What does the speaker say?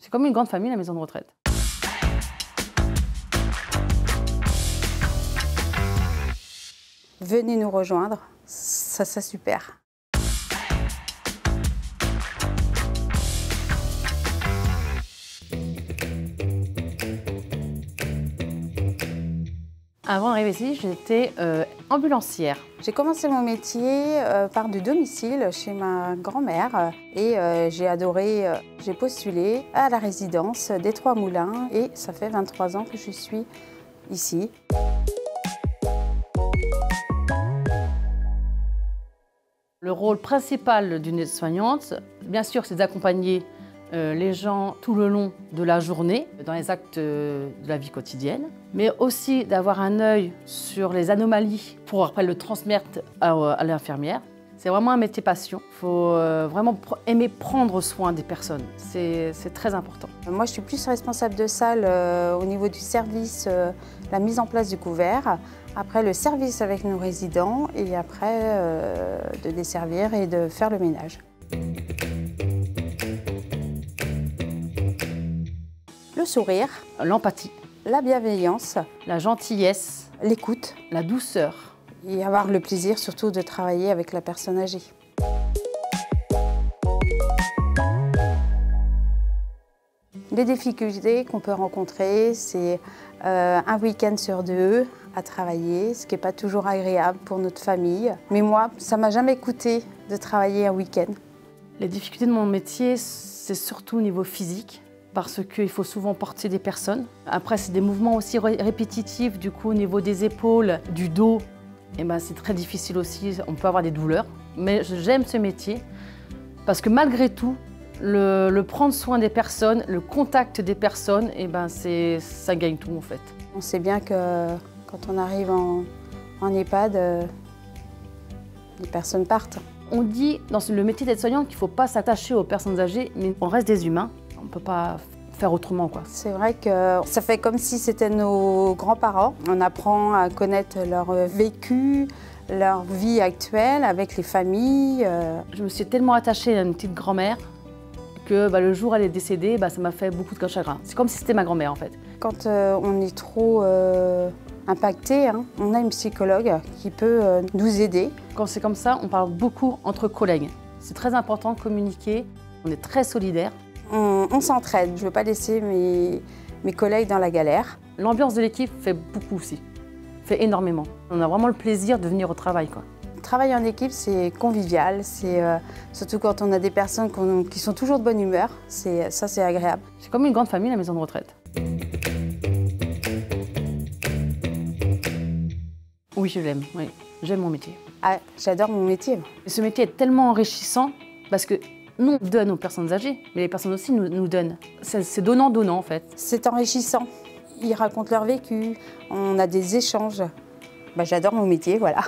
C'est comme une grande famille, la maison de retraite. Venez nous rejoindre, ça serait super. Avant d'arriver ici, j'étais ambulancière. J'ai commencé mon métier par du domicile chez ma grand-mère et j'ai adoré. J'ai postulé à la résidence des Trois Moulins et ça fait 23 ans que je suis ici. Le rôle principal d'une aide-soignante, bien sûr, c'est d'accompagner les gens tout le long de la journée, dans les actes de la vie quotidienne, mais aussi d'avoir un œil sur les anomalies pour après le transmettre à l'infirmière. C'est vraiment un métier passion. Il faut vraiment aimer prendre soin des personnes. C'est très important. Moi, je suis plus responsable de salle au niveau du service, la mise en place du couvert, après le service avec nos résidents et après de desservir et de faire le ménage. Le sourire, L'empathie, la bienveillance, la gentillesse, l'écoute la douceur. et avoir le plaisir surtout de travailler avec la personne âgée. Les difficultés qu'on peut rencontrer, c'est un week-end sur 2 à travailler, ce qui n'est pas toujours agréable pour notre famille. Mais moi, ça ne m'a jamais coûté de travailler un week-end. Les difficultés de mon métier, c'est surtout au niveau physique, parce qu'il faut souvent porter des personnes. Après, c'est des mouvements aussi répétitifs, du coup, au niveau des épaules, du dos, et ben, c'est très difficile aussi, on peut avoir des douleurs. Mais j'aime ce métier, parce que malgré tout, le prendre soin des personnes, le contact des personnes, et ben, ça gagne tout en fait. On sait bien que quand on arrive en EHPAD, les personnes partent. On dit dans le métier d'aide-soignante qu'il ne faut pas s'attacher aux personnes âgées, mais on reste des humains. On ne peut pas faire autrement, quoi. C'est vrai que ça fait comme si c'était nos grands-parents. On apprend à connaître leur vécu, leur vie actuelle avec les familles. Je me suis tellement attachée à une petite grand-mère que le jour où elle est décédée, ça m'a fait beaucoup de chagrin. C'est comme si c'était ma grand-mère, en fait. Quand on est trop impacté, on a une psychologue qui peut nous aider. Quand c'est comme ça, on parle beaucoup entre collègues. C'est très important de communiquer. On est très solidaires. On s'entraide. Je ne veux pas laisser mes collègues dans la galère. L'ambiance de l'équipe fait beaucoup aussi, fait énormément. On a vraiment le plaisir de venir au travail, quoi. Travailler en équipe, c'est convivial, surtout quand on a des personnes qui sont toujours de bonne humeur, ça c'est agréable. C'est comme une grande famille, la maison de retraite. Oui, je l'aime, oui. J'aime mon métier. Ah, j'adore mon métier. Et ce métier est tellement enrichissant parce que nous, on donne aux personnes âgées, mais les personnes aussi nous donnent. C'est donnant-donnant, en fait. C'est enrichissant. Ils racontent leur vécu, on a des échanges. J'adore mon métier, voilà.